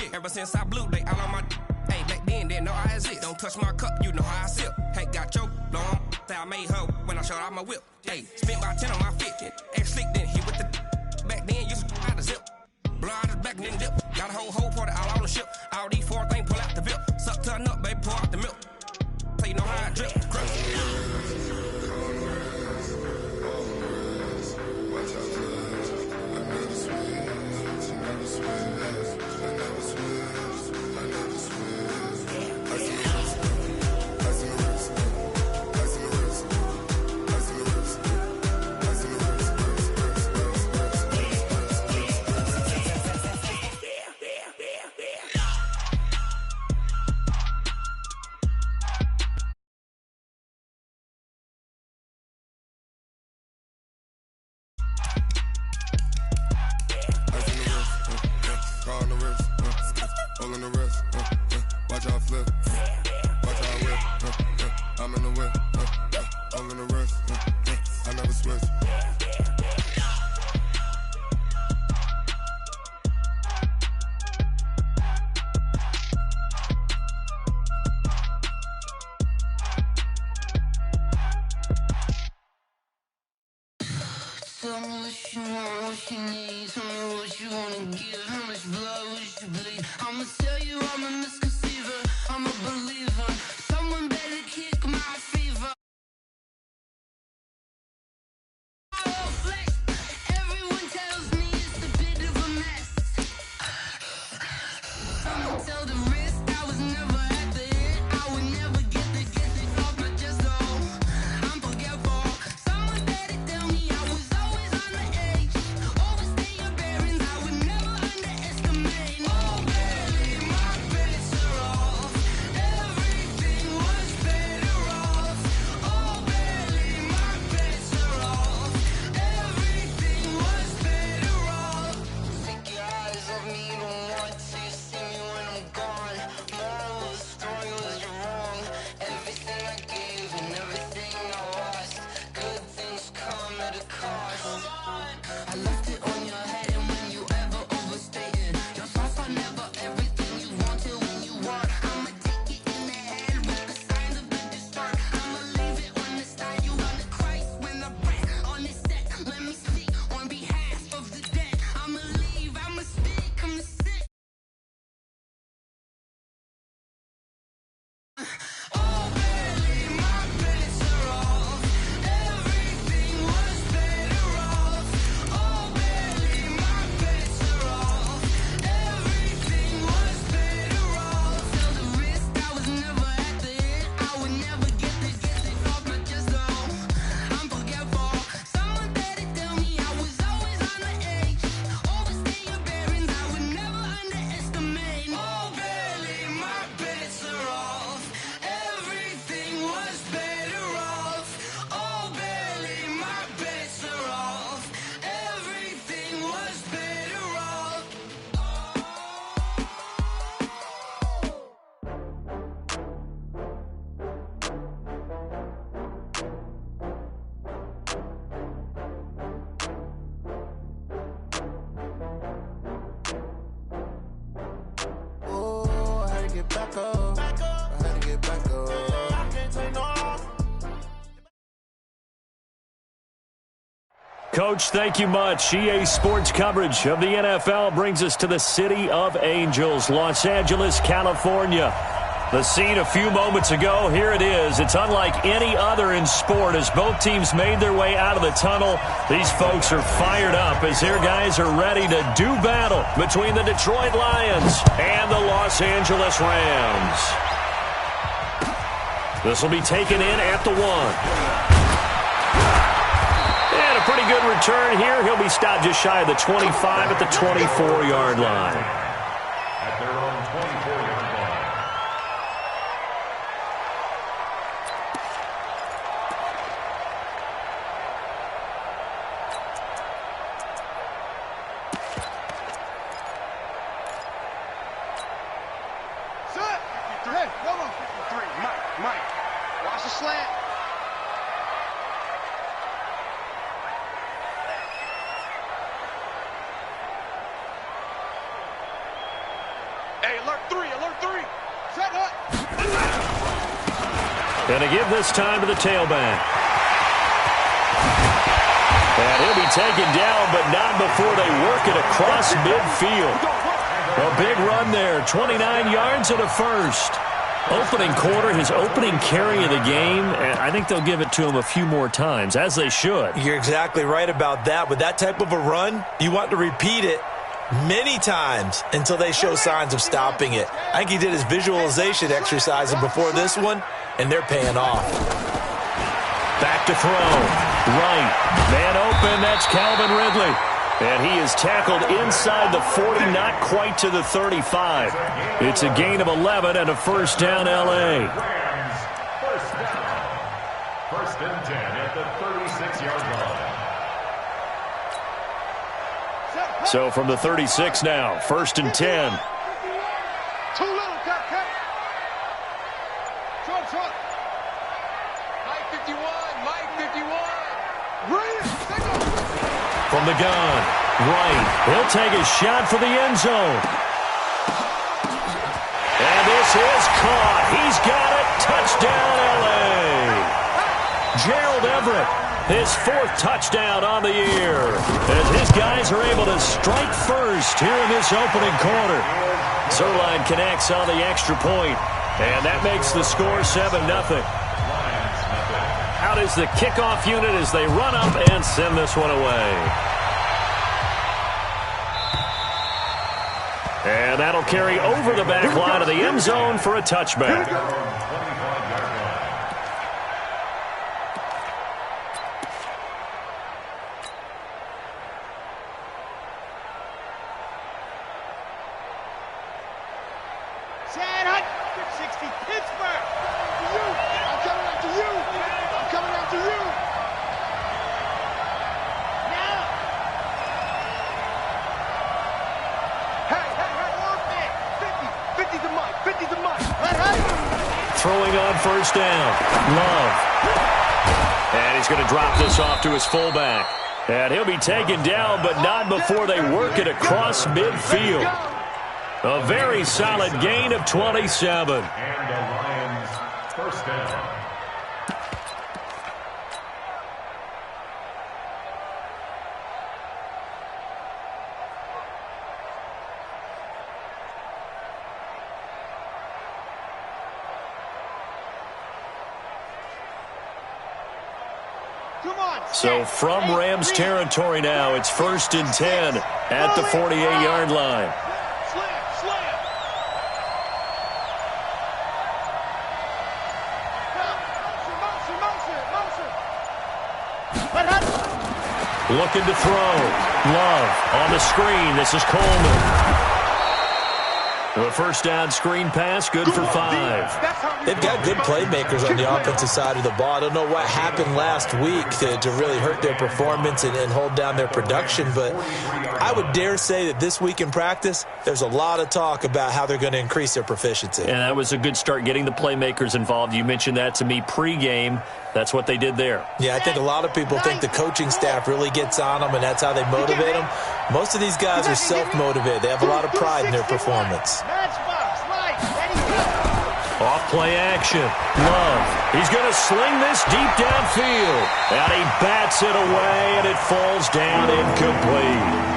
shit. Ever since I blew, they all on my hey, back then, didn't know I exist. Don't touch my cup, you know how I sip. Hey, got choked, long. Say I made her when I showed out my whip. Hey, spent about 10 on my 50. Ex-slick, then hit with the back then, used to out the zip. Blow out his back and then dip. Got a whole party all on the ship. All these four things pull out the bip. Suck to a nut, baby, pour out the milk. So you know how I drip. Tell me what you want, what you need. Tell me what you wanna give. How much blood would you bleed? I'ma tell you I'm a misconceiver. I'm a believer. Someone better kick my fever. Everyone tells me it's a bit of a mess. Someone tell the risk I was never at the end. I would never get it off my chest. Oh, I'm forgetful. Someone better tell me I was always on the edge. Overstay your bearings, I would never underestimate. Oh, baby, my bets are off. Everything was better off. Oh, baby, my bets are off. Everything was better off. Take your eyes off me, you don't want to see me when I'm gone. Moral of the story was you're wrong. Everything I gave and everything I lost. Good things come at a cost. I left it on your head, and when you ever overstay it, your thoughts are never everything you wanted when you want. I'ma take it in the head with the signs of the distort. I'ma leave it on the side. You on the Christ when I breath on this set. Let me speak on behalf of the dead. I'ma leave, I'ma speak, I'ma sit. Oh, baby, my bets are off. Everything was better off. Oh, baby, my bets are off. Everything was better off. Tell the risk I was never at the end. I would never get it off my chest. Oh, I'm forgetful. Someone better tell me I was always on the edge. Overstay your bearings, I would never underestimate. Oh, baby, my bets are off. Everything was better off. Oh, baby, my bets are off. Everything was better off. Oh, I had to get back up. I had to get back up. I can't take no loss. Coach, thank you much. EA Sports coverage of the NFL brings us to the City of Angels, Los Angeles, California. The scene a few moments ago, here it is. It's unlike any other in sport as both teams made their way out of the tunnel. These folks are fired up as their guys are ready to do battle between the Detroit Lions and the Los Angeles Rams. This will be taken in at the 1. And a pretty good return here. He'll be stopped just shy of the 25 at the 24-yard line. At their own 24-yard line. Set. 53. Hey, come on. 53. Mike. Watch the slant. Hey, alert 3, alert 3. Set up. Gonna give this time to the tailback. And he'll be taken down, but not before they work it across midfield. A big run there, 29 yards and a first. Opening quarter, his opening carry of the game, and I think they'll give it to him a few more times, as they should. You're exactly right about that. With that type of a run, you want to repeat it many times until they show signs of stopping it. I think he did his visualization exercises before this one, and they're paying off. Back to throw. Right. Man open, that's Calvin Ridley. And he is tackled inside the 40, not quite to the 35. It's a gain of 11 and a first down, L.A. First down. First and 10 at the 36-yard line. So from the 36 now, first and 10. Too little, cut. Short. Mike 51, Mike 51. Read it. From the gun, right. He'll take a shot for the end zone. And this is caught. He's got it. Touchdown, L.A. Gerald Everett, his 4th touchdown on the year, as his guys are able to strike first here in this opening quarter. Zerline connects on the extra point, and that makes the score 7-0. Out is the kickoff unit as they run up and send this one away. And that'll carry over the back line of the end zone for a touchback. Sad Hunt, 60, Pittsburgh. I'm coming after you. I'm coming after you. Now. Hey, work it. 50 to Mike, 50 to Mike. Hey. Throwing on first down. Love. And he's going to drop this off to his fullback. And he'll be taken down, but not before they work it across midfield. A very solid gain of 27. And the Lions first down. So from Rams territory now, it's first and 10 at the 48-yard line. Looking to throw. Love on the screen. This is Coleman. A first down screen pass, good for 5. They've got good playmakers on the offensive side of the ball. I don't know what happened last week to really hurt their performance and hold down their production, but I would dare say that this week in practice, there's a lot of talk about how they're going to increase their proficiency. And that was a good start, getting the playmakers involved. You mentioned that to me pregame. That's what they did there. Yeah, I think a lot of people think the coaching staff really gets on them, and that's how they motivate them. Most of these guys are self-motivated. They have a lot of pride in their performance. Off play action. Love. He's going to sling this deep downfield. And he bats it away, and it falls down incomplete.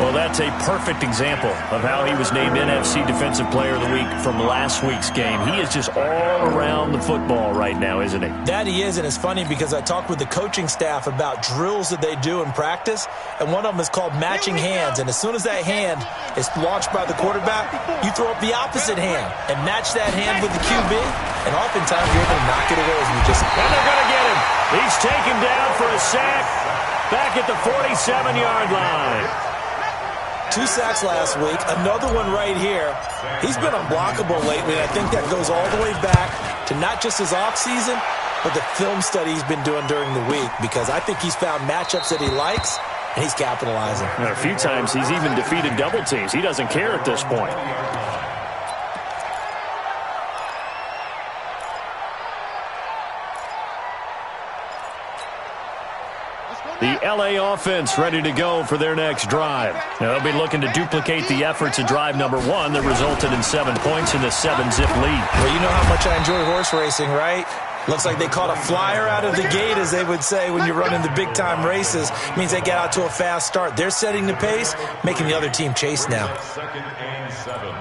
Well, that's a perfect example of how he was named NFC Defensive Player of the Week from last week's game. He is just all around the football right now, isn't he? That he is, and it's funny because I talked with the coaching staff about drills that they do in practice, and one of them is called matching hands. And as soon as that hand is launched by the quarterback, you throw up the opposite hand and match that hand with the QB, and oftentimes you're able to knock it away as we just... And they're going to get him. He's taken down for a sack back at the 47-yard line. 2 sacks last week, another one right here. He's been unblockable lately, and I think that goes all the way back to not just his offseason, but the film study he's been doing during the week, because I think he's found matchups that he likes, and he's capitalizing. And a few times he's even defeated double teams. He doesn't care at this point. Let's go The LA offense ready to go for their next drive. Now, they'll be looking to duplicate the efforts of drive number 1 that resulted in 7 points in the 7-zip lead. Well, you know how much I enjoy horse racing, right? Looks like they caught a flyer out of the gate, as they would say when you're running the big-time races. Means they get out to a fast start. They're setting the pace, making the other team chase now. 2nd and 7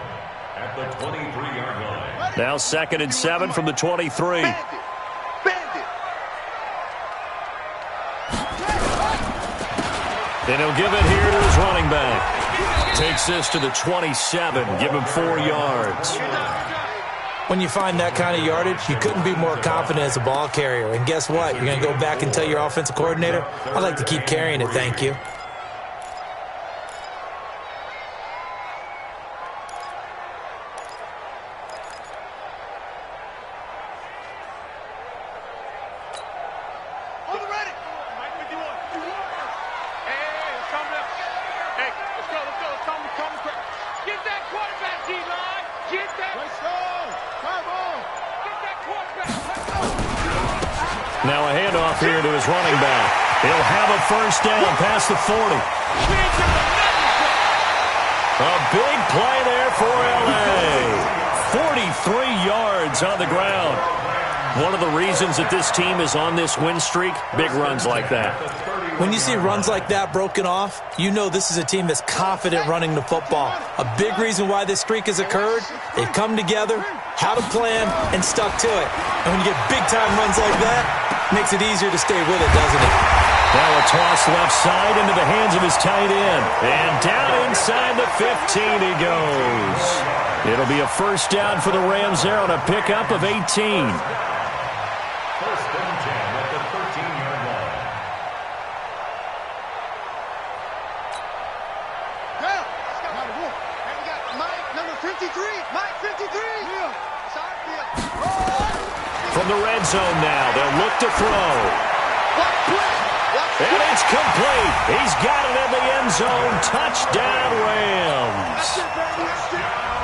at the 23-yard line. Now 2nd and 7 from the 23. And he'll give it here to his running back. Takes this to the 27. Give him 4 yards. When you find that kind of yardage, you couldn't be more confident as a ball carrier. And guess what? You're going to go back and tell your offensive coordinator, I'd like to keep carrying it, thank you. Now a handoff here to his running back. He'll have a first down past the 40. A big play there for LA. 43 yards on the ground. One of the reasons that this team is on this win streak, big runs like that. When you see runs like that broken off, you know this is a team that's confident running the football. A big reason why this streak has occurred, they've come together, had a plan, and stuck to it. And when you get big-time runs like that, it makes it easier to stay with it, doesn't it? Now a toss left side into the hands of his tight end. And down inside the 15 he goes. It'll be a first down for the Rams there on a pickup of 18. 1st and 10 at the 13-yard line. From the red zone now, they'll look to throw. And it's complete. He's got it in the end zone. Touchdown, Rams.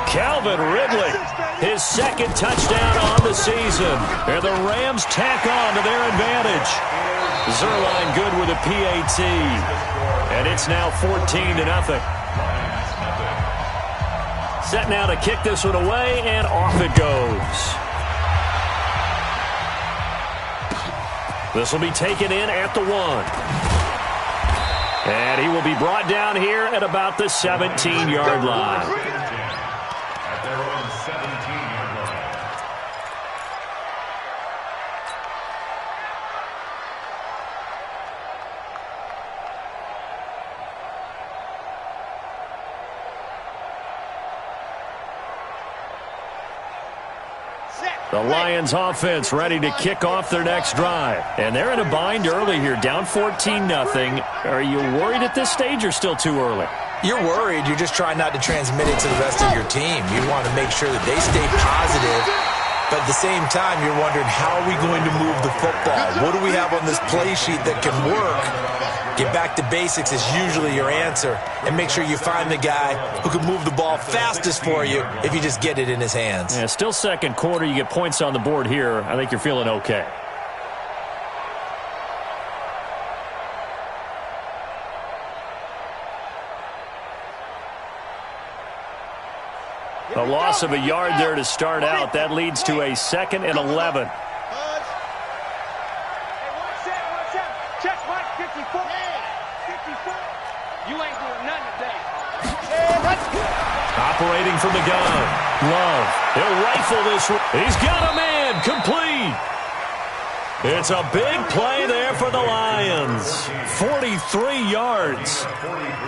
Calvin Ridley, his 2nd touchdown on the season. And the Rams tack on to their advantage. Zerline good with a PAT. And it's now 14-0. Set now to kick this one away, and off it goes. This will be taken in at the 1. And he will be brought down here at about the 17-yard line. At their own 17-yard line. The Lions offense ready to kick off their next drive. And they're in a bind early here, down 14-0. Are you worried at this stage or still too early? You're worried. You're just trying not to transmit it to the rest of your team. You want to make sure that they stay positive. But at the same time, you're wondering, how are we going to move the football? What do we have on this play sheet that can work? Get back to basics is usually your answer. And make sure you find the guy who can move the ball fastest for you if you just get it in his hands. Yeah, still 2nd quarter. You get points on the board here. I think you're feeling okay. A loss of a yard there to start out. That leads to a 2nd and 11. Operating from the gun. Love. He'll rifle this one. He's got a man. Complete. It's a big play there for the Lions. 43 yards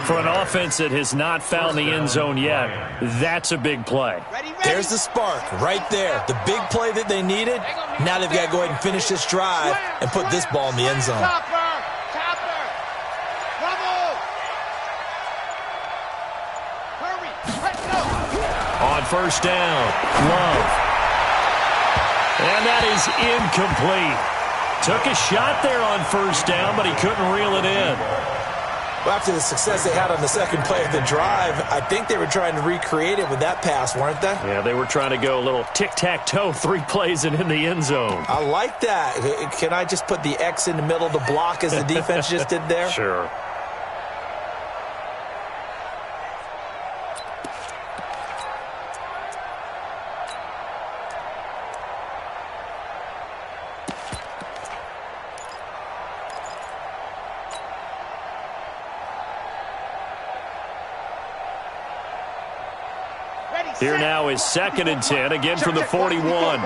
for an offense that has not found the end zone yet. That's a big play. There's the spark right there. The big play that they needed. Now they've got to go ahead and finish this drive and put this ball in the end zone. On first down, Love. And that is incomplete. Took a shot there on first down, but he couldn't reel it in. Well, after the success they had on the second play of the drive, I think they were trying to recreate it with that pass, weren't they? Yeah, they were trying to go a little tic-tac-toe, 3 plays and in the end zone. I like that. Can I just put the X in the middle to block as the defense just did there? Sure. Here now is 2nd and 10, again from the 41.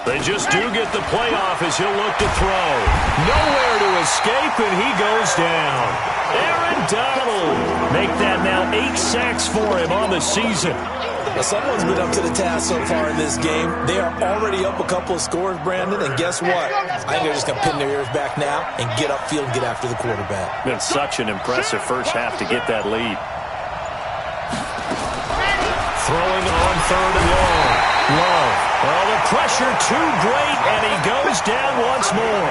They just do get the play off as he'll look to throw. Nowhere to escape, and he goes down. Aaron Donald. Make that now 8 sacks for him on the season. Well, someone's been up to the task so far in this game. They are already up a couple of scores, Brandon, and guess what? I think they're just going to pin their ears back now and get upfield and get after the quarterback. Been such an impressive first half to get that lead. Throwing on 3rd and long. Love. Oh, the pressure too great, and he goes down once more.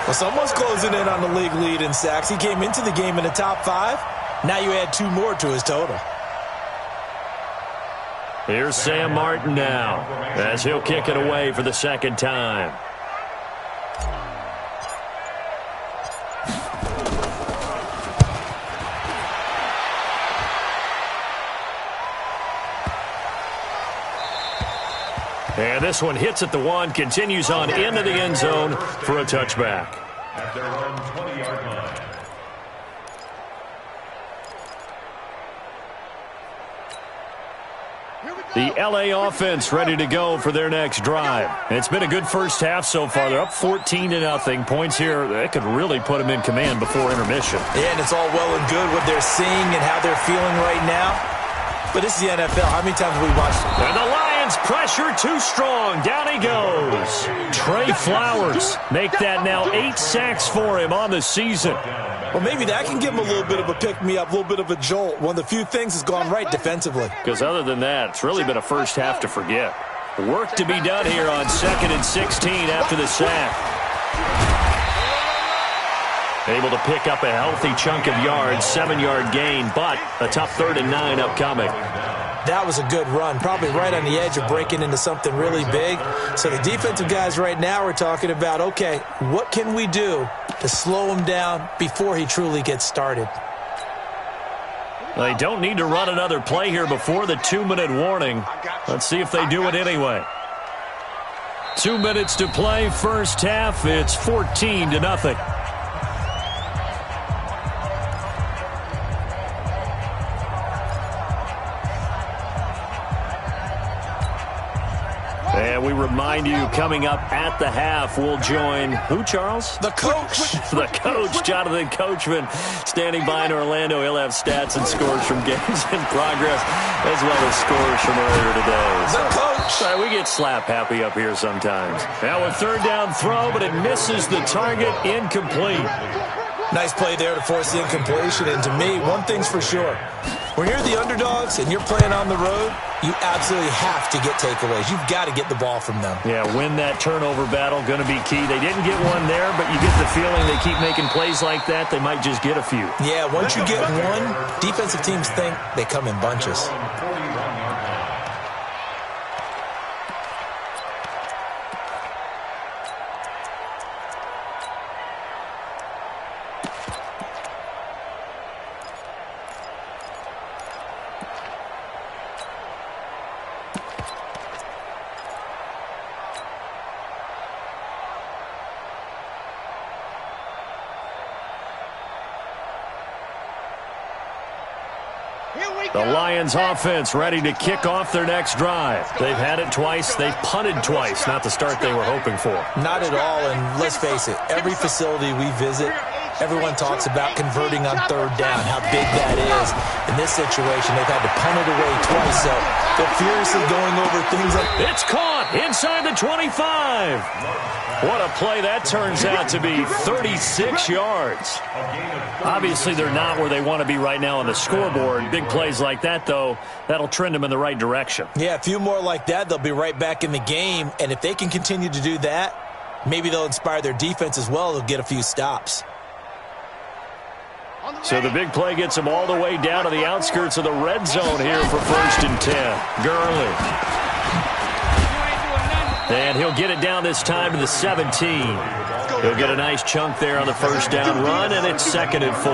Well, someone's closing in on the league lead in sacks. He came into the game in the top 5. Now you add 2 more to his total. Here's Sam Martin now as he'll kick it away for the 2nd time. And this one hits at the 1, continues on into the end zone for a touchback. At their own 20-yard line. The LA offense ready to go for their next drive. It's been a good first half so far. They're up 14-0. Points here, that could really put them in command before intermission. Yeah, and it's all well and good what they're seeing and how they're feeling right now. But this is the NFL. How many times have we watched it? And the Lions pressure too strong. Down he goes. Trey Flowers make that now 8 sacks for him on the season. Well, maybe that can give him a little bit of a pick-me-up, a little bit of a jolt. One of the few things has gone right defensively. Because other than that, it's really been a first half to forget. Work to be done here on 2nd and 16 after the sack. Able to pick up a healthy chunk of yards, 7-yard gain, but a tough 3rd and 9 upcoming. That was a good run, probably right on the edge of breaking into something really big. So the defensive guys right now are talking about, okay, what can we do to slow him down before he truly gets started? They don't need to run another play here before the 2-minute warning. Let's see if they do it anyway. 2 minutes to play, first half. It's 14-0. And we remind you, coming up at the half, we'll join who, Charles? The coach. The coach, Jonathan Coachman, standing by in Orlando. He'll have stats and scores from games in progress, as well as scores from earlier today. The coach. Sorry, we get slap happy up here sometimes. Now a 3rd down throw, but it misses the target, incomplete. Nice play there to force the incompletion. And to me, one thing's for sure. When you're the underdogs and you're playing on the road, you absolutely have to get takeaways. You've got to get the ball from them. Yeah, win that turnover battle, going to be key. They didn't get one there, but you get the feeling they keep making plays like that, they might just get a few. Yeah, once you get one, defensive teams think they come in bunches. The Lions offense ready to kick off their next drive. They've had it twice. They've punted twice. Not the start they were hoping for. Not at all, and let's face it, every facility we visit, everyone talks about converting on 3rd down, how big that is. In this situation, they've had to punt it away twice, so they're furiously going over things like... It's caught inside the 25. What a play that turns out to be, 36 yards. Obviously, they're not where they want to be right now on the scoreboard. Big plays like that, though, that'll trend them in the right direction. Yeah, a few more like that, they'll be right back in the game. And if they can continue to do that, maybe they'll inspire their defense as well. They'll get a few stops. So the big play gets him all the way down to the outskirts of the red zone here for 1st and 10. Gurley. And he'll get it down this time to the 17. He'll get a nice chunk there on the first down run, and it's 2nd and 4.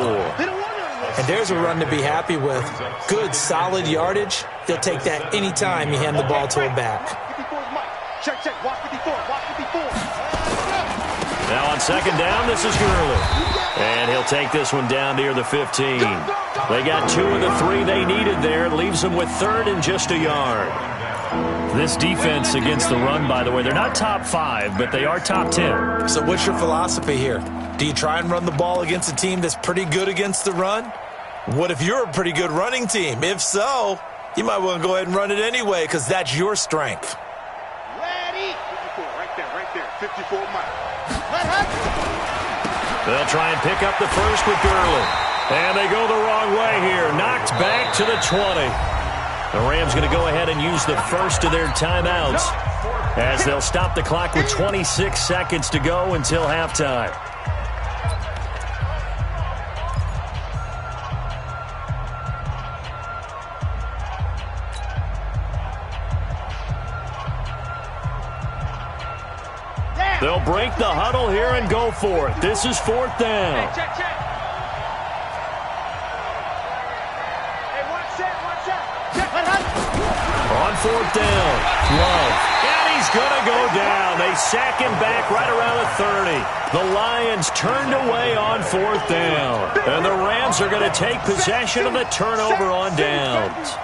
And there's a run to be happy with. Good, solid yardage. He'll take that anytime you hand the ball to him back. Check, watch 54, watch 54. Now on 2nd down, this is Gurley. And he'll take this one down near the 15. They got 2 of the 3 they needed there. It leaves them with 3rd and just a yard. This defense against the run, by the way, they're not top 5, but they are top 10. So what's your philosophy here? Do you try and run the ball against a team that's pretty good against the run? What if you're a pretty good running team? If so, you might want to go ahead and run it anyway because that's your strength. Ready. 54, right there. 54 miles. They'll try and pick up the first with Gurley. And they go the wrong way here. Knocked back to the 20. The Rams going to go ahead and use the first of their timeouts as they'll stop the clock with 26 seconds to go until halftime. They'll break the huddle here and go for it. This is 4th down. Check. Hey, watch that. On 4th down, Love. And he's going to go down. They sack him back right around the 30. The Lions turned away on 4th down. And the Rams are going to take possession of the turnover on downs.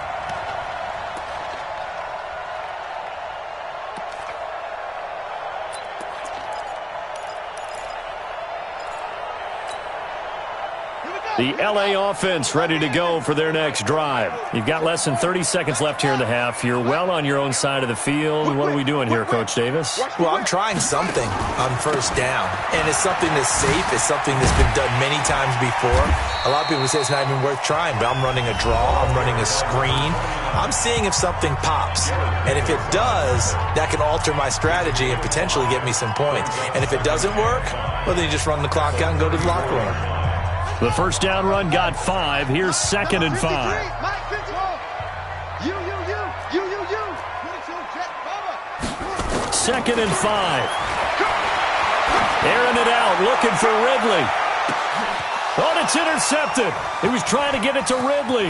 The LA offense ready to go for their next drive. You've got less than 30 seconds left here in the half. You're well on your own side of the field. What are we doing here, Coach Davis? Well, I'm trying something on 1st down, and it's something that's safe. It's something that's been done many times before. A lot of people say it's not even worth trying, but I'm running a draw. I'm running a screen. I'm seeing if something pops, and if it does, that can alter my strategy and potentially get me some points. And if it doesn't work, well, then you just run the clock out and go to the locker room. The first down run got 5. Here's 2nd and 5. Second and 5. Airing it out, looking for Ridley. Oh, it's intercepted. He was trying to get it to Ridley.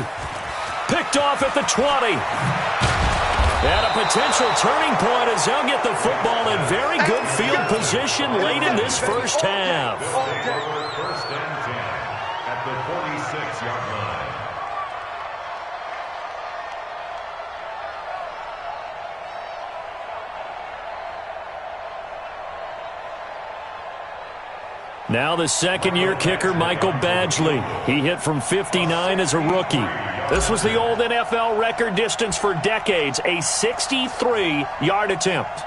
Picked off at the 20. And a potential turning point as they'll get the football in very good field position late in this first half. First and 10 at the 46-yard line. Now the second-year kicker, Michael Badgley. He hit from 59 as a rookie. This was the old NFL record distance for decades, a 63-yard attempt.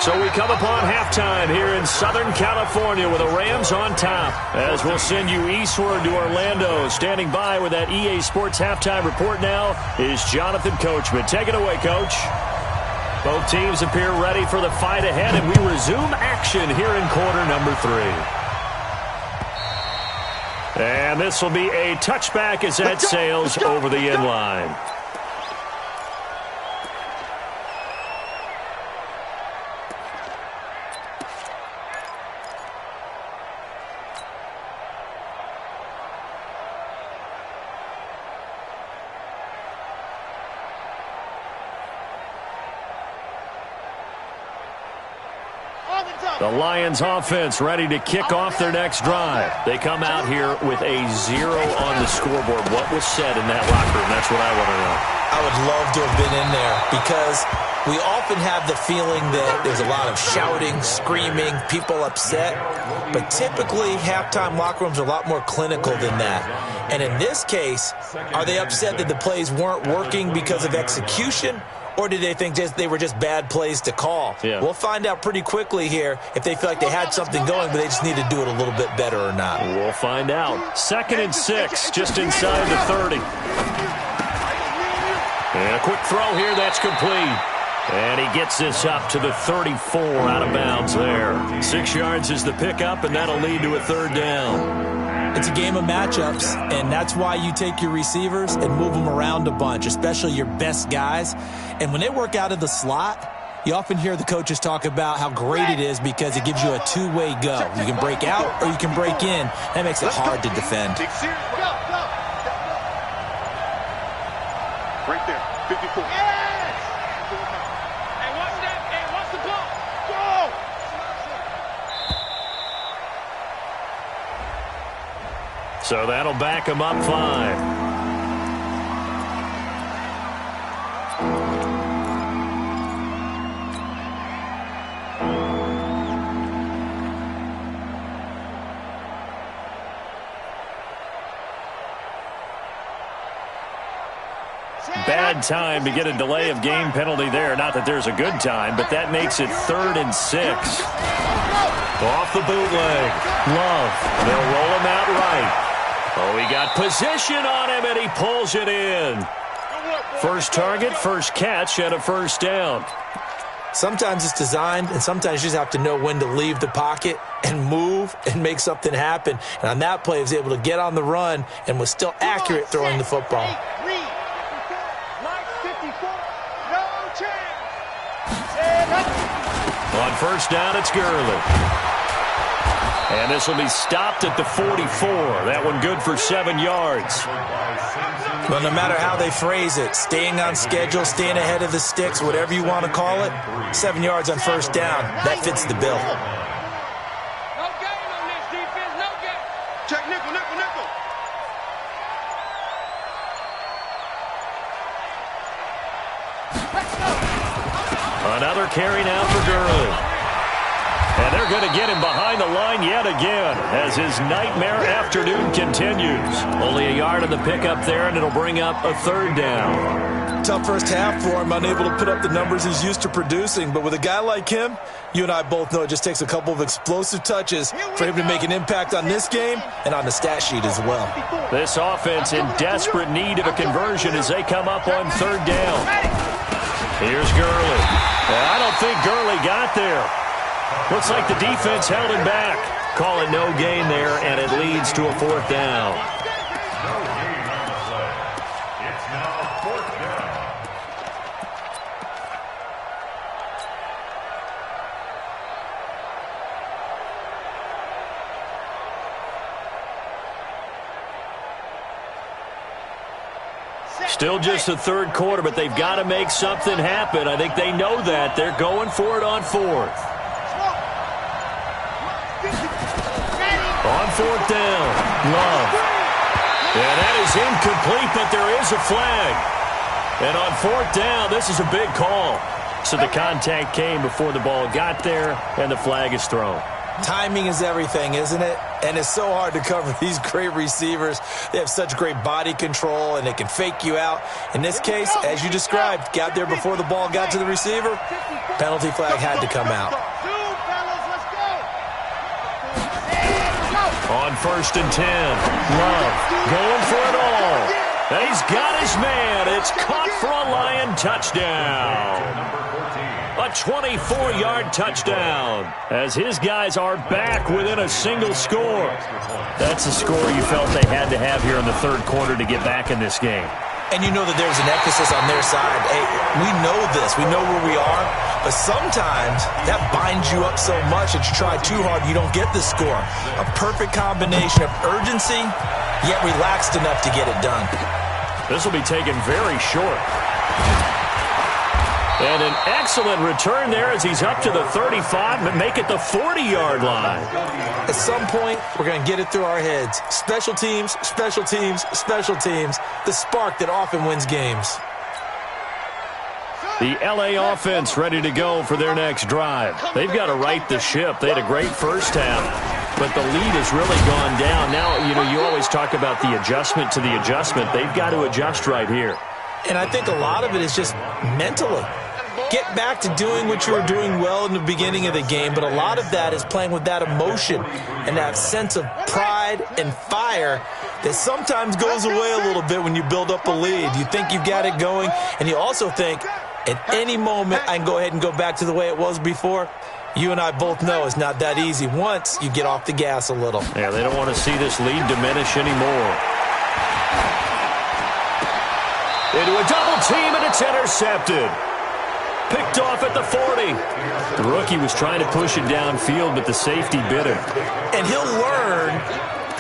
So we come upon halftime here in Southern California with the Rams on top. As we'll send you eastward to Orlando. Standing by with that EA Sports halftime report now is Jonathan Coachman. Take it away, Coach. Both teams appear ready for the fight ahead, and we resume action here in quarter number 3. And this will be a touchback as that sails over the end line. The Lions offense ready to kick off their next drive. They come out here with a 0 on the scoreboard. What was said in that locker room? That's what I want to know. I would love to have been in there because we often have the feeling that there's a lot of shouting, screaming, people upset. But typically, halftime locker rooms are a lot more clinical than that. And in this case, are they upset that the plays weren't working because of execution? or did they think they were just bad plays to call? Yeah. We'll find out pretty quickly here if they feel like they had something going, but they just need to do it a little bit better or not. We'll find out. 2nd and 6, just inside the 30. And a quick throw here, that's complete. And he gets this up to the 34, out of bounds there. 6 yards is the pickup, and that'll lead to a 3rd down. It's a game of matchups, and that's why you take your receivers and move them around a bunch, especially your best guys. And when they work out of the slot, you often hear the coaches talk about how great it is because it gives you a two-way go. You can break out or you can break in. That makes it hard to defend. Right there, 54. Yes! Hey, watch that. Hey, watch the ball. Go! So that'll back him up 5. Bad time to get a delay of game penalty there. Not that there's a good time, but that makes it 3rd and 6. Off the bootleg. Love. They'll roll him out right. Oh, he got position on him, and he pulls it in. First target, first catch, and a 1st down. Sometimes it's designed, and sometimes you just have to know when to leave the pocket and move and make something happen. And on that play, he was able to get on the run and was still accurate throwing the football. On 1st down, it's Gurley. And this will be stopped at the 44. That one good for 7 yards. Well, no matter how they phrase it, staying on schedule, staying ahead of the sticks, whatever you want to call it, 7 yards on 1st down, that fits the bill. No game on this defense, no game. Check nickel, nickel, nickel. Another carry now for Gurley. And they're going to get him behind the line yet again as his nightmare afternoon continues. Only a yard on the pickup there, and it'll bring up a 3rd down. Tough first half for him, unable to put up the numbers he's used to producing. But with a guy like him, you and I both know it just takes a couple of explosive touches for him to make an impact on this game and on the stat sheet as well. This offense in desperate need of a conversion as they come up on 3rd down. Here's Gurley. I don't think Gurley got there. Looks like the defense held him back. Call it no gain there, and it leads to a 4th down. No gain on the play. It's now 4th down. Still just the 3rd quarter, but they've got to make something happen. I think they know that. They're going for it on 4th. On 4th down, Love. And that is incomplete, but there is a flag. And on 4th down, this is a big call. So the contact came before the ball got there, and the flag is thrown. Timing is everything, isn't it? And it's so hard to cover these great receivers. They have such great body control, and they can fake you out. In this case, as you described, got there before the ball got to the receiver. Penalty flag had to come out. On 1st and 10, Love going for it all. And he's got his man. It's caught for a Lion touchdown. A 24-yard touchdown as his guys are back within a single score. That's the score you felt they had to have here in the 3rd quarter to get back in this game. And you know that there's an emphasis on their side. Hey, we know this. We know where we are. But sometimes that binds you up so much that you try too hard, you don't get the score. A perfect combination of urgency, yet relaxed enough to get it done. This will be taken very short. And an excellent return there as he's up to the 35, but make it the 40-yard line. At some point, we're going to get it through our heads. Special teams, special teams, special teams. The spark that often wins games. The L.A. offense ready to go for their next drive. They've got to right the ship. They had a great first half, but the lead has really gone down. Now, you always talk about the adjustment to the adjustment. They've got to adjust right here. And I think a lot of it is just mentally. Get back to doing what you were doing well in the beginning of the game, but a lot of that is playing with that emotion and that sense of pride and fire that sometimes goes away a little bit when you build up a lead. You think you've got it going, and you also think at any moment I can go ahead and go back to the way it was before. You and I both know it's not that easy once you get off the gas a little. Yeah, they don't want to see this lead diminish anymore. Into a double team, and it's intercepted. Picked off at the 40. The rookie was trying to push it downfield, but the safety bit him. And he'll learn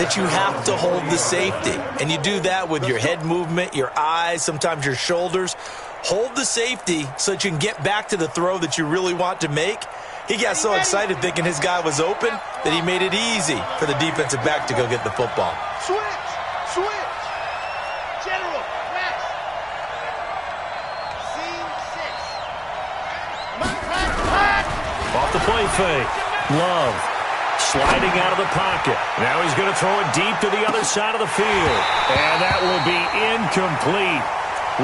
that you have to hold the safety. And you do that with your head movement, your eyes, sometimes your shoulders. Hold the safety so that you can get back to the throw that you really want to make. He got so excited thinking his guy was open that he made it easy for the defensive back to go get the football. Switch! General, Max! Scene 6. Off the play fake. Love sliding out of the pocket. Now he's going to throw it deep to the other side of the field. And that will be incomplete.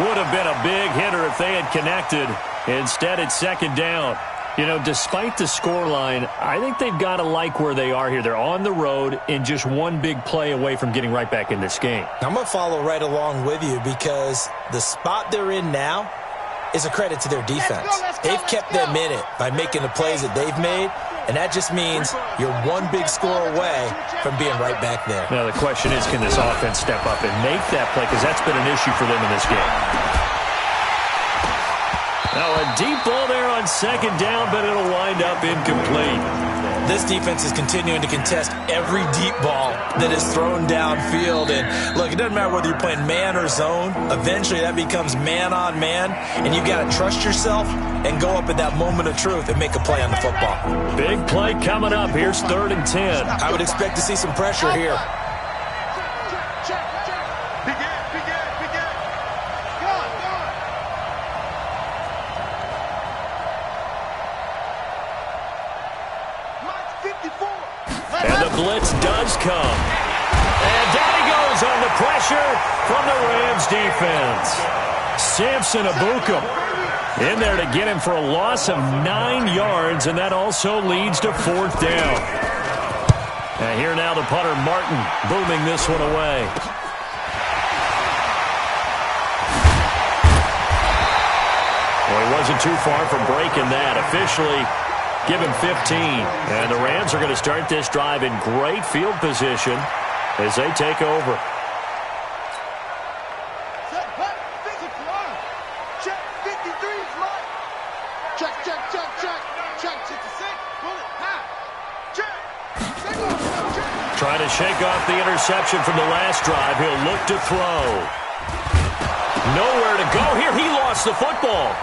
Would have been a big hitter if they had connected. Instead, it's second down. You know, despite the scoreline, I think they've got to like where they are here. They're on the road and just one big play away from getting right back in this game. I'm going to follow right along with you because the spot they're in now is a credit to their defense. They've kept them in it by making the plays that they've made, and that just means you're one big score away from being right back there. Now, the question is, can this offense step up and make that play? Because that's been an issue for them in this game. Now, a deep ball there on second down, but it'll wind up incomplete. This defense is continuing to contest every deep ball that is thrown downfield. And, look, it doesn't matter whether you're playing man or zone. Eventually, that becomes man-on-man, and you got to trust yourself and go up at that moment of truth and make a play on the football. Big play coming up. Here's 3rd and 10. I would expect to see some pressure here. And the blitz does come. And down he goes under pressure from the Rams defense. Samson Abukum in there to get him for a loss of 9 yards, and that also leads to 4th down. And here now the punter, Martin, booming this one away. Well, he wasn't too far from breaking that. Officially, give him 15. And the Rams are going to start this drive in great field position as they take over. Check, 53 is mine. Check. Check, 66. Bullet, high. Check. Trying to shake off the interception from the last drive. He'll look to throw. Nowhere to go here. He lost the football.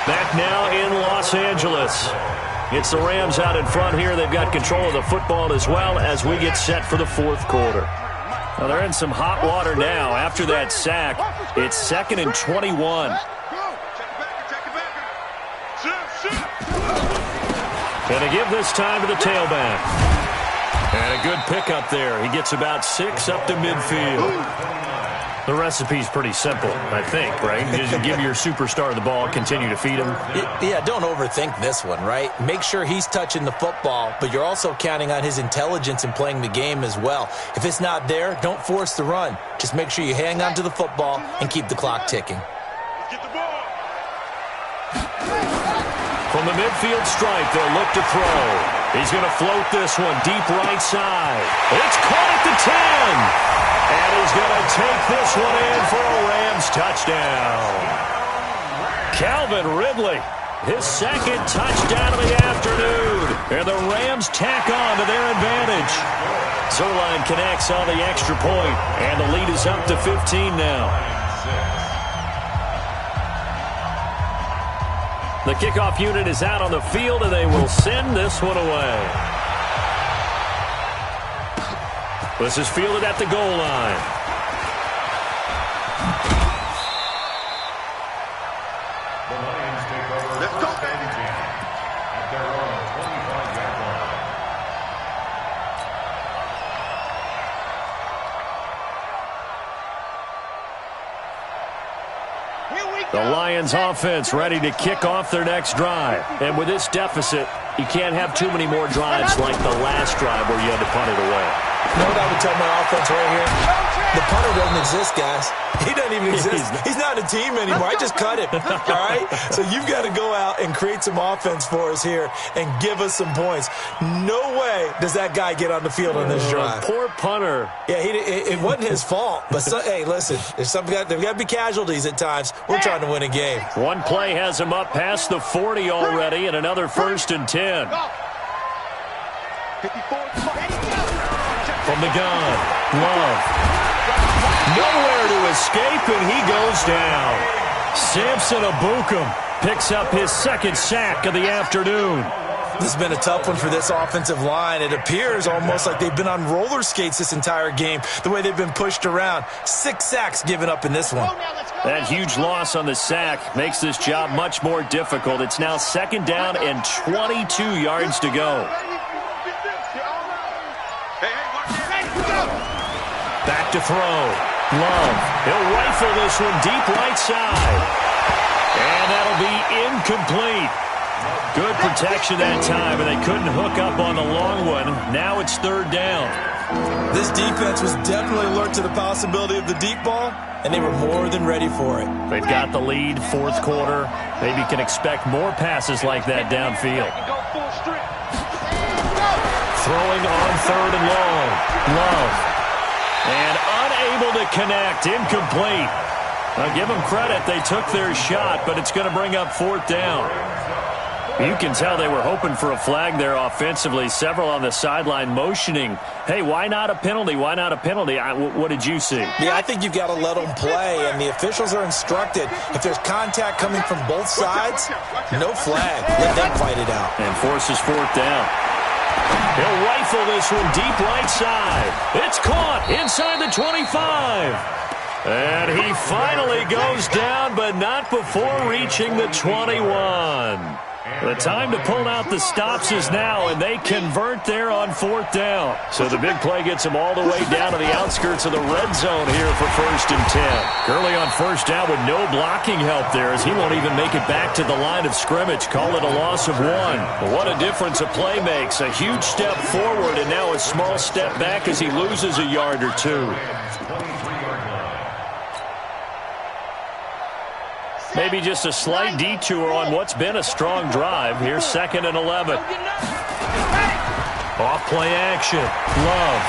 Back now in Los Angeles. It's the Rams out in front here. They've got control of the football as well as we get set for the 4th quarter. Now they're in some hot water now. After that sack, it's 2nd and 21. And to give this time to the tailback. And a good pickup there. He gets about 6 up to midfield. The recipe's pretty simple, I think, right? Just give your superstar the ball, continue to feed him. Yeah, don't overthink this one, right? Make sure he's touching the football, but you're also counting on his intelligence in playing the game as well. If it's not there, don't force the run. Just make sure you hang on to the football and keep the clock ticking. Get the ball. From the midfield stripe, they'll look to throw. He's going to float this one deep right side. It's caught at the 10. And he's going to take this one in for a Rams touchdown. Calvin Ridley, his 2nd touchdown of the afternoon. And the Rams tack on to their advantage. Zerline connects on the extra point, and the lead is up to 15 now. The kickoff unit is out on the field, and they will send this one away. This is fielded at the goal line. The Lions take over first and 10 at their own 25-yard line. The Lions offense ready to kick off their next drive. And with this deficit, you can't have too many more drives like the last drive where you had to punt it away. You know what I would tell my offense right here? The punter doesn't exist, guys. He doesn't even exist. He's not a team anymore. I just cut him. All right? So you've got to go out and create some offense for us here and give us some points. No way does that guy get on the field on this drive. Poor punter. Yeah, it wasn't his fault. But, hey, listen, there's got to be casualties at times. We're trying to win a game. One play has him up past the 40 already, and another 1st and 10. 54. From the gun, Love. Nowhere to escape, and he goes down. Samson Abukum picks up his 2nd sack of the afternoon. This has been a tough one for this offensive line. It appears almost like they've been on roller skates this entire game, the way they've been pushed around. 6 sacks given up in this one. That huge loss on the sack makes this job much more difficult. It's now 2nd down and 22 yards to go. Back to throw. Love. He'll rifle this one deep right side. And that'll be incomplete. Good protection that time, and they couldn't hook up on the long one. Now it's 3rd down. This defense was definitely alert to the possibility of the deep ball, and they were more than ready for it. They've got the lead, 4th quarter. Maybe can expect more passes like that downfield. Throwing on 3rd and long. Love. And unable to connect. Incomplete. I'll give them credit. They took their shot, but it's going to bring up 4th down. You can tell they were hoping for a flag there offensively. Several on the sideline motioning, hey, why not a penalty? Why not a penalty? What did you see? Yeah, I think you've got to let them play, and the officials are instructed. If there's contact coming from both sides, no flag. Let them fight it out. And forces 4th down. He'll rifle this one deep right side. It's caught inside the 25. And he finally goes down, but not before reaching the 21. The time to pull out the stops is now, and they convert there on 4th down. So the big play gets them all the way down to the outskirts of the red zone here for 1st and 10. Gurley on 1st down with no blocking help there, as he won't even make it back to the line of scrimmage. Call it a loss of 1. But what a difference a play makes. A huge step forward and now a small step back as he loses a yard or 2. Maybe just a slight detour on what's been a strong drive. Here's 2nd and 11. Off play action. Love.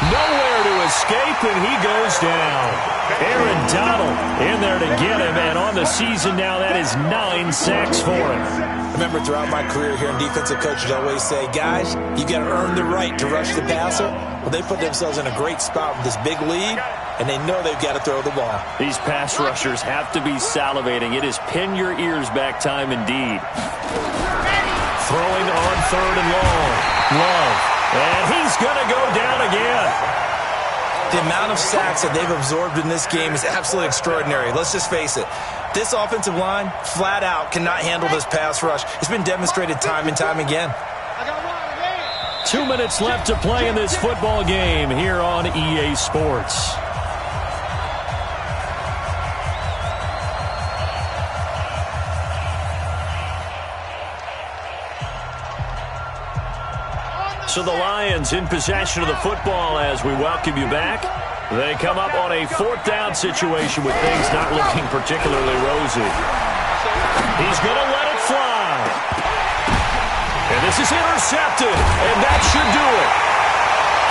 Nowhere to escape, and he goes down. Aaron Donald in there to get him, and on the season now, that is 9 sacks for him. Remember, throughout my career here in defensive coaches, I always say, guys, you got to earn the right to rush the passer. Well, they put themselves in a great spot with this big lead, and they know they've got to throw the ball. These pass rushers have to be salivating. It is pin your ears back time indeed. Throwing on 3rd and long. Love. And he's going to go down again. The amount of sacks that they've absorbed in this game is absolutely extraordinary. Let's just face it. This offensive line, flat out, cannot handle this pass rush. It's been demonstrated time and time again. 2 minutes left to play in this football game here on EA Sports. So the Lions in possession of the football as we welcome you back. They come up on a 4th down situation with things not looking particularly rosy. He's going to let it fly. And this is intercepted, and that should do it.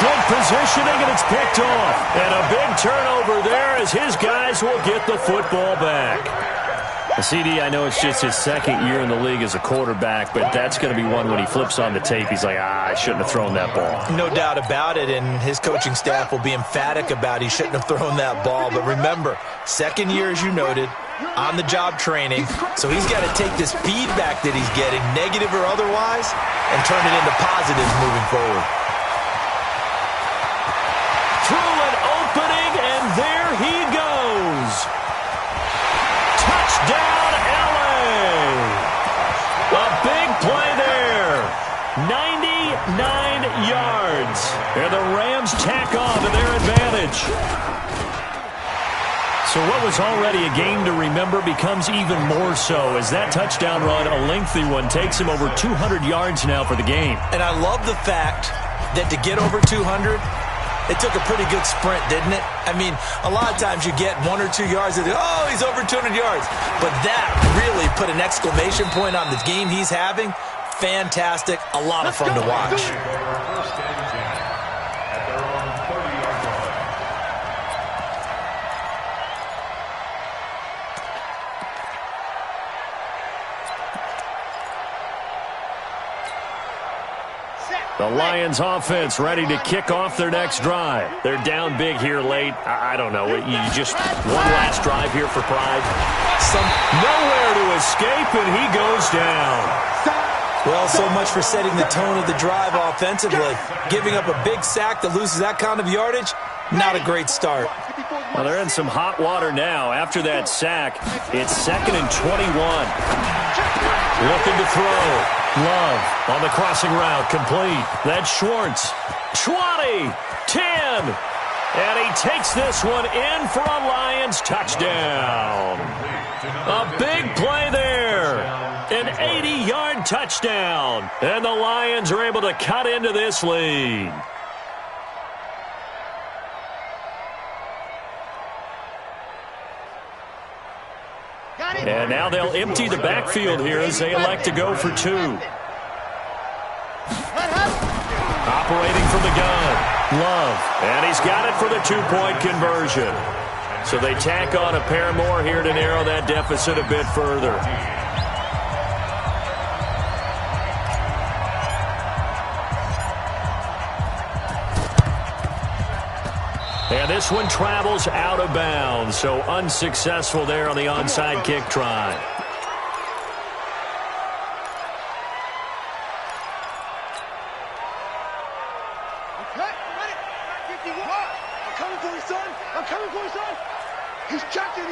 Good positioning, and it's picked off. And a big turnover there as his guys will get the football back. CD, I know it's just his 2nd year in the league as a quarterback, but that's going to be one when he flips on the tape, he's like, I shouldn't have thrown that ball. No doubt about it, and his coaching staff will be emphatic about he shouldn't have thrown that ball. But remember, 2nd year, as you noted, on-the-job training, so he's got to take this feedback that he's getting, negative or otherwise, and turn it into positives moving forward. Through an opening, and there he goes. And the Rams tack on to their advantage. So what was already a game to remember becomes even more so as that touchdown run, a lengthy one, takes him over 200 yards now for the game. And I love the fact that to get over 200, it took a pretty good sprint, didn't it? I mean, a lot of times you get 1 or 2 yards and, oh, he's over 200 yards. But that really put an exclamation point on the game he's having. Fantastic. A lot of fun to watch. The Lions offense ready to kick off their next drive. They're down big here late. I don't know. You just one last drive here for pride. Nowhere to escape, and he goes down. Well, so much for setting the tone of the drive offensively. Giving up a big sack that loses that kind of yardage, not a great start. Well, they're in some hot water now. After that sack, it's 2nd and 21. Looking to throw. Love on the crossing route, complete. That's Schwartz. 20, 10, and he takes this one in for a Lions touchdown. A big play there. An 80-yard touchdown. And the Lions are able to cut into this lead. And now they'll empty the backfield here as they elect to go for 2. Operating from the gun, Love. And he's got it for the 2-point conversion. So they tack on a pair more here to narrow that deficit a bit further. And this one travels out of bounds, so unsuccessful there on the onside kick try. Okay, ready. I'm coming for you, son. I'm coming for you, son. He's checking.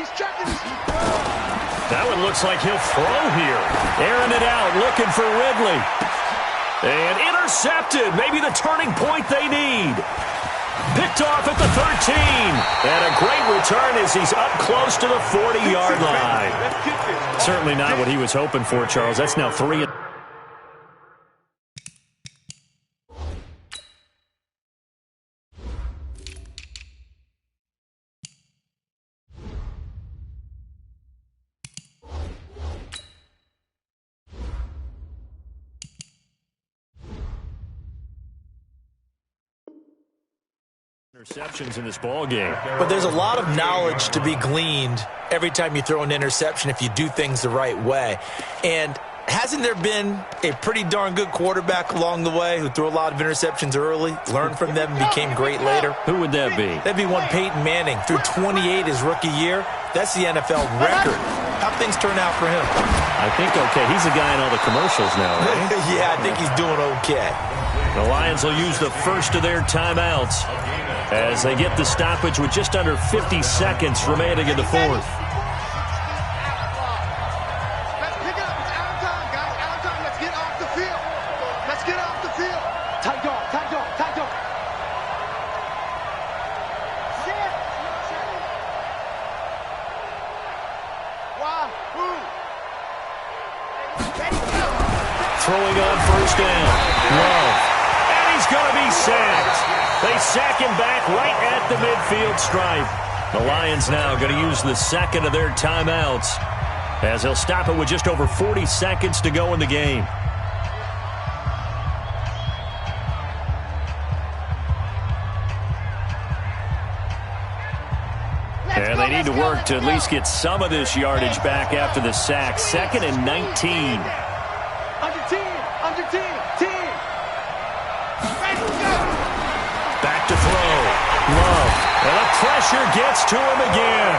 That one looks like he'll throw here. Airing it out, looking for Ridley. And intercepted, maybe the turning point they need. Picked off at the 13. And a great return as he's up close to the 40-yard line. Certainly not what he was hoping for, Charles. That's now 3. Interceptions in this ball game. But there's a lot of knowledge to be gleaned every time you throw an interception if you do things the right way. And hasn't there been a pretty darn good quarterback along the way who threw a lot of interceptions early, learned from them, and became great later? Who would that be? That'd be one Peyton Manning. Threw 28 his rookie year. That's the NFL record. How'd things turn out for him? I think okay. He's the guy in all the commercials now, right? Yeah, I think he's doing okay. The Lions will use the first of their timeouts as they get the stoppage with just under 50 seconds remaining in the fourth. Let's pick it up. It's out of time, guys. Out of time. Let's get off the field. Let's get off the field. Tight dog. Throwing on first down. Love. And he's going to be sacked. They sack him back right at the midfield stripe. The Lions now going to use the second of their timeouts as they'll stop it with just over 40 seconds to go in the game. And they need to work to at least get some of this yardage back after the sack. 2nd and 19. Under team. Back to throw. Love. And the pressure gets to him again.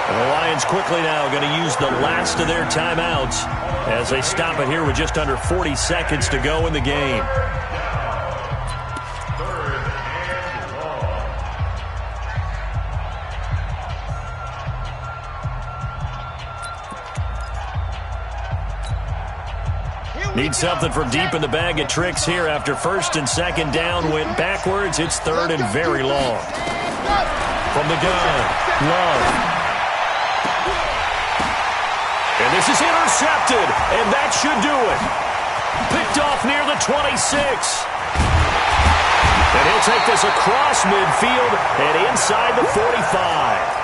And the Lions quickly now going to use the last of their timeouts as they stop it here with just under 40 seconds to go in the game. Need something from deep in the bag of tricks here after first and second down went backwards. It's third and very long. From the gun, Love. And this is intercepted, and that should do it. Picked off near the 26. And he'll take this across midfield and inside the 45.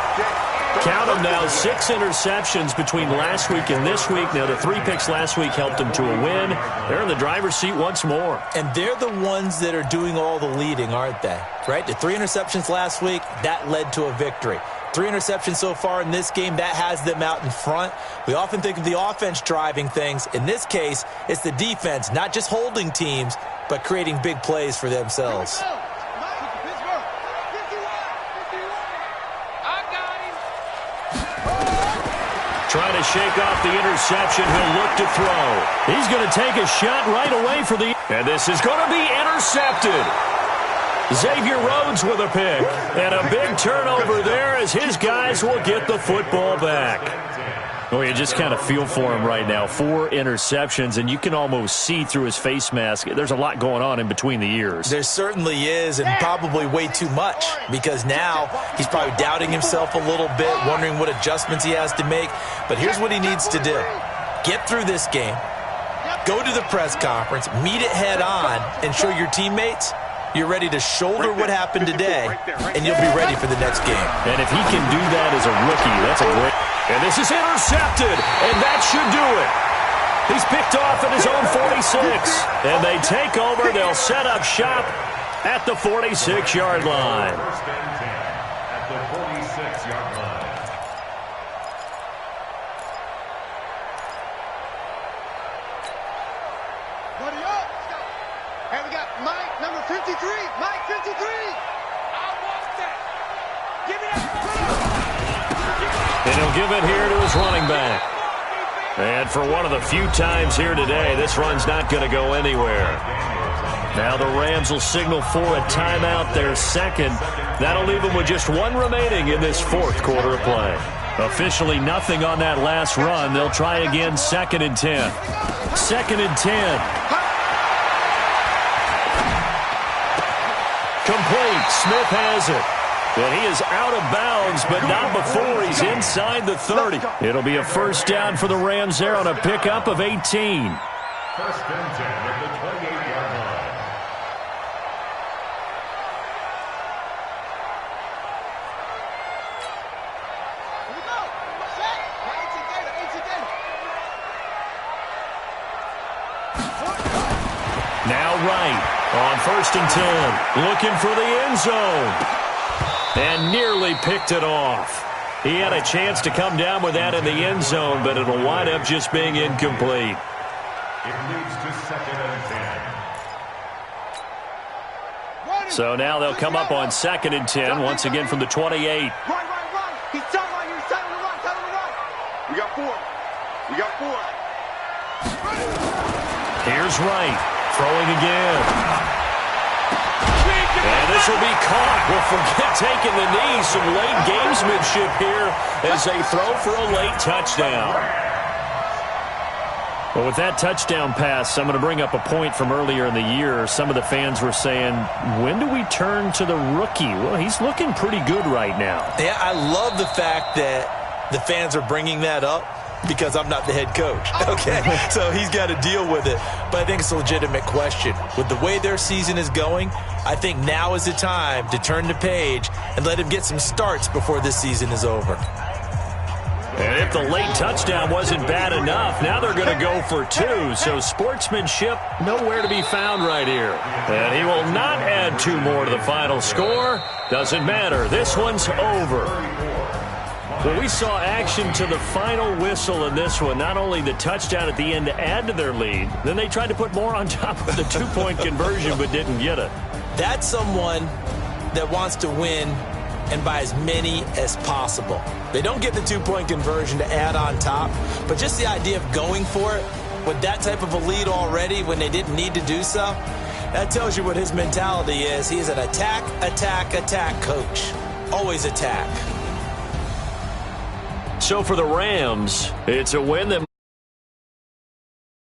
Count them now, 6 interceptions between last week and this week. Now, the 3 picks last week helped them to a win. They're in the driver's seat once more. And they're the ones that are doing all the leading, aren't they? Right? The 3 interceptions last week, that led to a victory. 3 interceptions so far in this game, that has them out in front. We often think of the offense driving things. In this case, it's the defense, not just holding teams, but creating big plays for themselves. Trying to shake off the interception. He'll look to throw. He's going to take a shot right away for the... And this is going to be intercepted. Xavier Rhodes with a pick. And a big turnover there as his guys will get the football back. Well, you just kind of feel for him right now. 4 interceptions, and you can almost see through his face mask. There's a lot going on in between the ears. There certainly is, and probably way too much, because now he's probably doubting himself a little bit, wondering what adjustments he has to make. But here's what he needs to do. Get through this game, go to the press conference, meet it head on, and show your teammates you're ready to shoulder what happened today, and you'll be ready for the next game. And if he can do that as a rookie, that's a great... And this is intercepted, and that should do it. He's picked off at his own 46. And they take over. They'll set up shop at the 46-yard line. First and 10 at the 46-yard line. Buddy up. And we got Mike, number 53. Mike, 53. I want that. Give me that. And he'll give it here to his running back. And for one of the few times here today, this run's not going to go anywhere. Now the Rams will signal for a timeout, their second. That'll leave them with just 1 remaining in this 4th quarter of play. Officially nothing on that last run. They'll try again, 2nd and 10. 2nd and 10. Complete. Smith has it. And he is out of bounds, but not before he's inside the 30. It'll be a first down for the Rams there on a pickup of 18. First and 10 at the 28-yard line. Here we go. Set. 18 data. Now right on 1st and 10. Looking for the end zone. And nearly picked it off. He had a chance to come down with that in the end zone, but it'll wind up just being incomplete. It leads to 2nd and 10. So now they'll come up on 2nd and 10, once again from the 28. Run. He's telling on you. He's telling him to run. Tell him to run. We got 4. Here's Wright. Throwing again. And this will be caught. Well, forget taking the knee. Some late gamesmanship here as they throw for a late touchdown. Well, with that touchdown pass, I'm going to bring up a point from earlier in the year. Some of the fans were saying, when do we turn to the rookie? Well, he's looking pretty good right now. Yeah, I love the fact that the fans are bringing that up, because I'm not the head coach, okay? So he's got to deal with it. But I think it's a legitimate question. With the way their season is going, I think now is the time to turn the page and let him get some starts before this season is over. And if the late touchdown wasn't bad enough, now they're going to go for 2. So sportsmanship nowhere to be found right here. And he will not add 2 more to the final score. Doesn't matter. This one's over. Well, we saw action to the final whistle in this one. Not only the touchdown at the end to add to their lead, then they tried to put more on top of the 2-point conversion but didn't get it. That's someone that wants to win and by as many as possible. They don't get the 2-point conversion to add on top, but just the idea of going for it with that type of a lead already when they didn't need to do so, that tells you what his mentality is. He is an attack, attack, attack coach. Always attack. So for the Rams, it's a win that